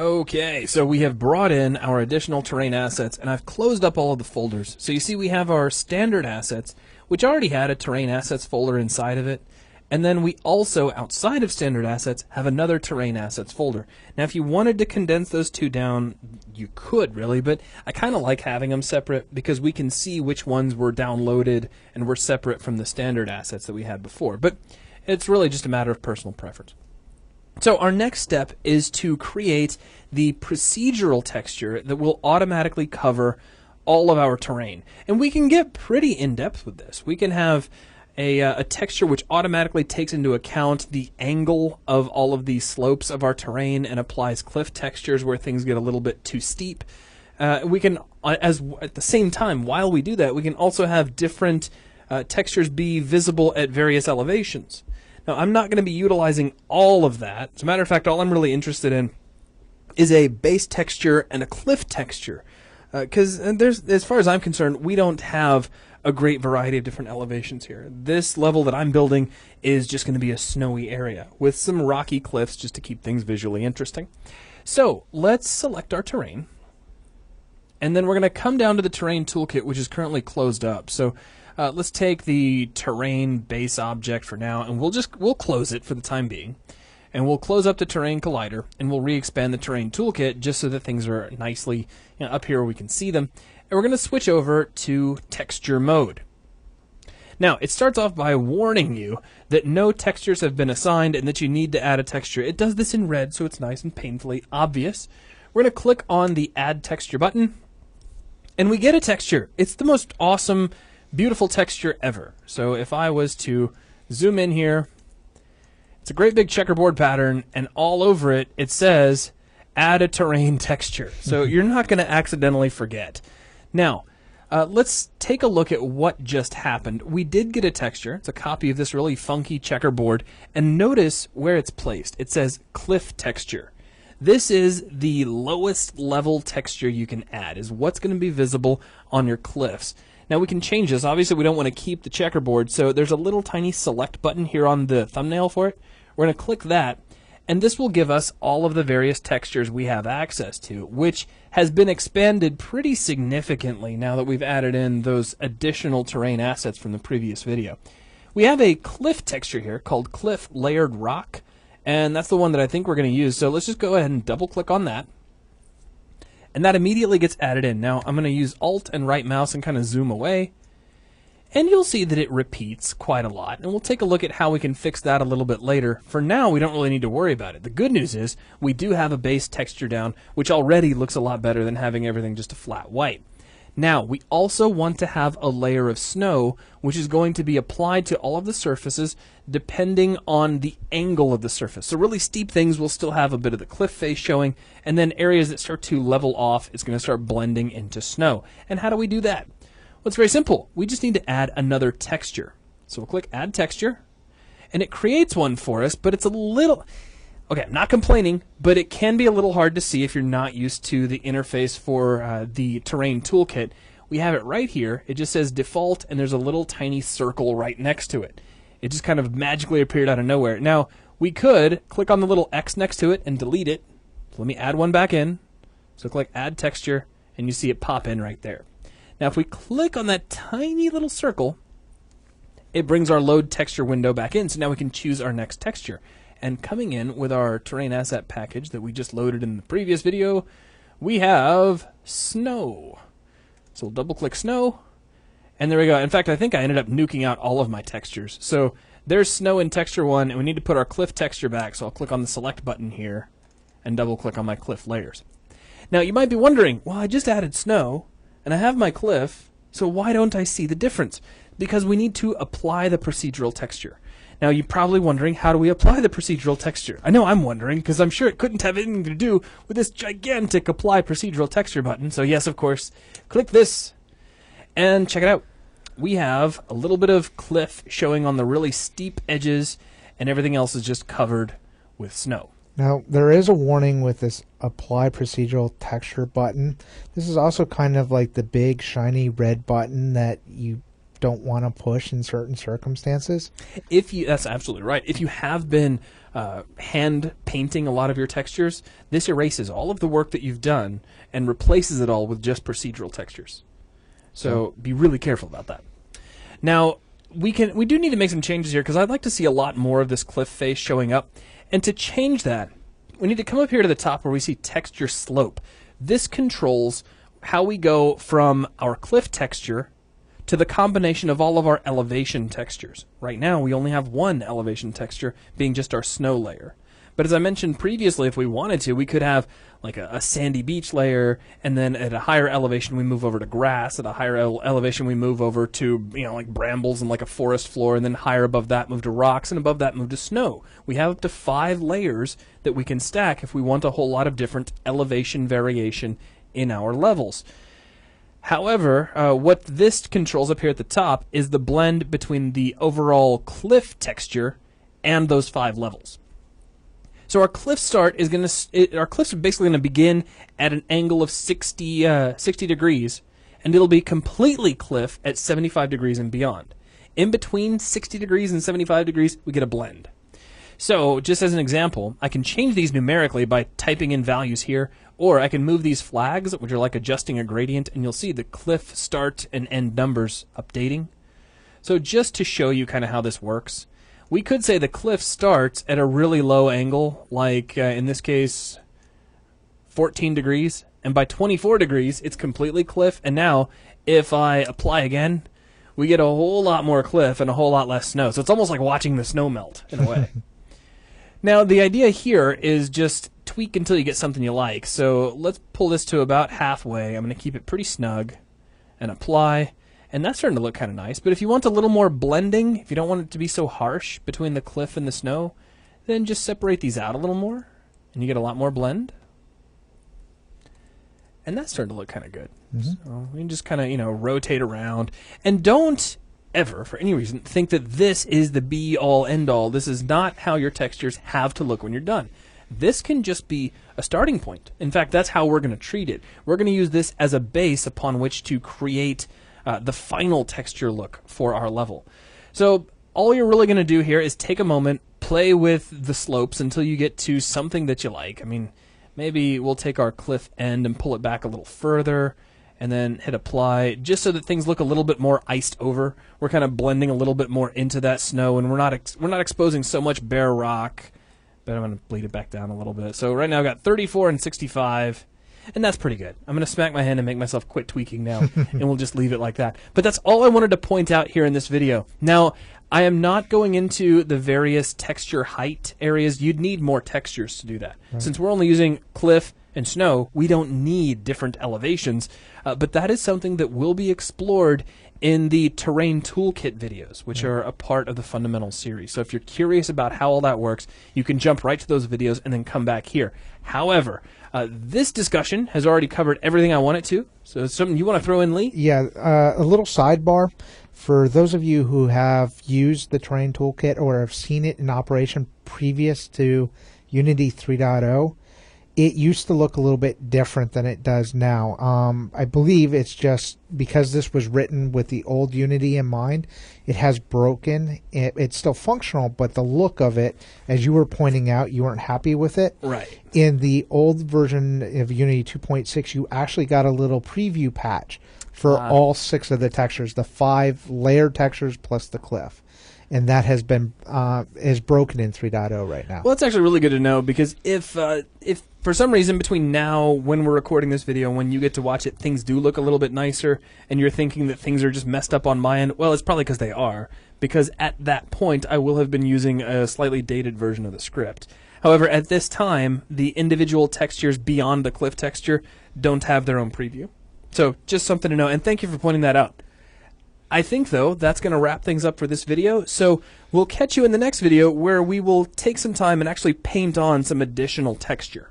Okay, so we have brought in our additional terrain assets, and I've closed up all of the folders. So you see we have our standard assets, which already had a terrain assets folder inside of it. And then we also, outside of standard assets, have another terrain assets folder. Now, if you wanted to condense those two down, you could really, but I kind of like having them separate because we can see which ones were downloaded and were separate from the standard assets that we had before. But it's really just a matter of personal preference. So our next step is to create the procedural texture that will automatically cover all of our terrain. And we can get pretty in-depth with this. We can have a texture which automatically takes into account the angle of all of these slopes of our terrain and applies cliff textures where things get a little bit too steep. We can, at the same time, while we do that, we can also have different textures be visible at various elevations. Now, I'm not going to be utilizing all of that. As a matter of fact, all I'm really interested in is a base texture and a cliff texture. Because as far as I'm concerned, we don't have a great variety of different elevations here. This level that I'm building is just going to be a snowy area with some rocky cliffs just to keep things visually interesting. So let's select our terrain. And then we're going to come down to the Terrain Toolkit, which is currently closed up. So let's take the terrain base object for now, and we'll close it for the time being. And we'll close up the Terrain Collider, and we'll re-expand the Terrain Toolkit just so that things are nicely up here where we can see them. And we're going to switch over to Texture Mode. Now, it starts off by warning you that no textures have been assigned and that you need to add a texture. It does this in red, so it's nice and painfully obvious. We're going to click on the Add Texture button, and we get a texture. It's the most awesome, beautiful texture ever. So if I was to zoom in here, it's a great big checkerboard pattern, and all over it, it says, add a terrain texture. So you're not going to accidentally forget. Now, let's take a look at what just happened. We did get a texture. It's a copy of this really funky checkerboard, and notice where it's placed. It says cliff texture. This is the lowest level texture you can add, is what's going to be visible on your cliffs. Now we can change this. Obviously we don't want to keep the checkerboard, so there's a little tiny select button here on the thumbnail for it. We're going to click that, and this will give us all of the various textures we have access to, which has been expanded pretty significantly now that we've added in those additional terrain assets from the previous video. We have a cliff texture here called Cliff Layered Rock, and that's the one that I think we're going to use. So let's just go ahead and double click on that. And that immediately gets added in. Now I'm going to use Alt and right mouse and kind of zoom away. And you'll see that it repeats quite a lot. And we'll take a look at how we can fix that a little bit later. For now, we don't really need to worry about it. The good news is we do have a base texture down, which already looks a lot better than having everything just a flat white. Now, we also want to have a layer of snow, which is going to be applied to all of the surfaces depending on the angle of the surface. So really steep things will still have a bit of the cliff face showing, and then areas that start to level off, it's going to start blending into snow. And how do we do that? Well, it's very simple. We just need to add another texture. So we'll click Add Texture, and it creates one for us, but it's a little... Okay, I'm not complaining, but it can be a little hard to see if you're not used to the interface for the Terrain Toolkit. We have it right here. It just says Default, and there's a little tiny circle right next to it. It just kind of magically appeared out of nowhere. Now, we could click on the little X next to it and delete it. So let me add one back in. So click Add Texture, and you see it pop in right there. Now, if we click on that tiny little circle, it brings our Load Texture window back in, so now we can choose our next texture. And coming in with our terrain asset package that we just loaded in the previous video, we have snow. So we'll double click snow, and there we go. In fact, I think I ended up nuking out all of my textures. So there's snow in texture 1, and we need to put our cliff texture back, so I'll click on the select button here and double click on my cliff layers. Now you might be wondering, well, I just added snow, and I have my cliff, so why don't I see the difference? Because we need to apply the procedural texture. Now, you're probably wondering, how do we apply the procedural texture? I know I'm wondering, because I'm sure it couldn't have anything to do with this gigantic Apply Procedural Texture button. So yes, of course, click this, and check it out. We have a little bit of cliff showing on the really steep edges, and everything else is just covered with snow. Now, there is a warning with this Apply Procedural Texture button. This is also kind of like the big, shiny red button that you don't want to push in certain circumstances. That's absolutely right. If you have been hand painting a lot of your textures, this erases all of the work that you've done and replaces it all with just procedural textures. So be really careful about that. Now, we do need to make some changes here because I'd like to see a lot more of this cliff face showing up. And to change that, we need to come up here to the top where we see texture slope. This controls how we go from our cliff texture to the combination of all of our elevation textures. Right now, we only have one elevation texture, being just our snow layer. But as I mentioned previously, if we wanted to, we could have like a sandy beach layer, and then at a higher elevation we move over to grass, at a higher elevation we move over to, like brambles and like a forest floor, and then higher above that move to rocks, and above that move to snow. We have up to 5 layers that we can stack if we want a whole lot of different elevation variation in our levels. However, what this controls up here at the top is the blend between the overall cliff texture and those 5 levels. So our cliff start is our cliffs are basically going to begin at an angle of 60 degrees, and it'll be completely cliff at 75 degrees and beyond. In between 60 degrees and 75 degrees, we get a blend. So, just as an example, I can change these numerically by typing in values here, or I can move these flags, which are like adjusting a gradient, and you'll see the cliff start and end numbers updating. So just to show you kind of how this works, we could say the cliff starts at a really low angle, like in this case 14 degrees, and by 24 degrees it's completely cliff, and now if I apply again, we get a whole lot more cliff and a whole lot less snow. So it's almost like watching the snow melt in a way. Now the idea here is just tweak until you get something you like. So let's pull this to about halfway. I'm going to keep it pretty snug and apply. And that's starting to look kind of nice. But if you want a little more blending, if you don't want it to be so harsh between the cliff and the snow, then just separate these out a little more, and you get a lot more blend. And that's starting to look kind of good. Mm-hmm. So we can just kind of, rotate around. And don't ever, for any reason, think that this is the be-all, end-all. This is not how your textures have to look when you're done. This can just be a starting point. In fact, that's how we're going to treat it. We're going to use this as a base upon which to create the final texture look for our level. So all you're really going to do here is take a moment, play with the slopes until you get to something that you like. I mean, maybe we'll take our cliff end and pull it back a little further, and then hit apply, just so that things look a little bit more iced over. We're kind of blending a little bit more into that snow, and we're not exposing so much bare rock. But I'm going to bleed it back down a little bit. So right now I've got 34 and 65. And that's pretty good. I'm going to smack my hand and make myself quit tweaking now, and we'll just leave it like that. But that's all I wanted to point out here in this video. Now, I am not going into the various texture height areas. You'd need more textures to do that. Right. Since we're only using cliff and snow, we don't need different elevations. But that is something that will be explored in the Terrain Toolkit videos, which are a part of the Fundamentals series. So if you're curious about how all that works, you can jump right to those videos and then come back here. However, this discussion has already covered everything I want it to. So it's something you want to throw in, Lee? Yeah, a little sidebar. For those of you who have used the Terrain Toolkit or have seen it in operation previous to Unity 3.0, it used to look a little bit different than it does now. I believe it's just because this was written with the old Unity in mind, it has broken. It's still functional, but the look of it, as you were pointing out, you weren't happy with it. Right. In the old version of Unity 2.6, you actually got a little preview patch for all 6 of the textures, the 5 layered textures plus the cliff. And that has been is broken in 3.0 right now. Well, that's actually really good to know, because if for some reason between now, when we're recording this video, and when you get to watch it, things do look a little bit nicer, and you're thinking that things are just messed up on my end, well, it's probably because they are. Because at that point, I will have been using a slightly dated version of the script. However, at this time, the individual textures beyond the cliff texture don't have their own preview. So just something to know, and thank you for pointing that out. I think, though, that's going to wrap things up for this video, so we'll catch you in the next video where we will take some time and actually paint on some additional texture.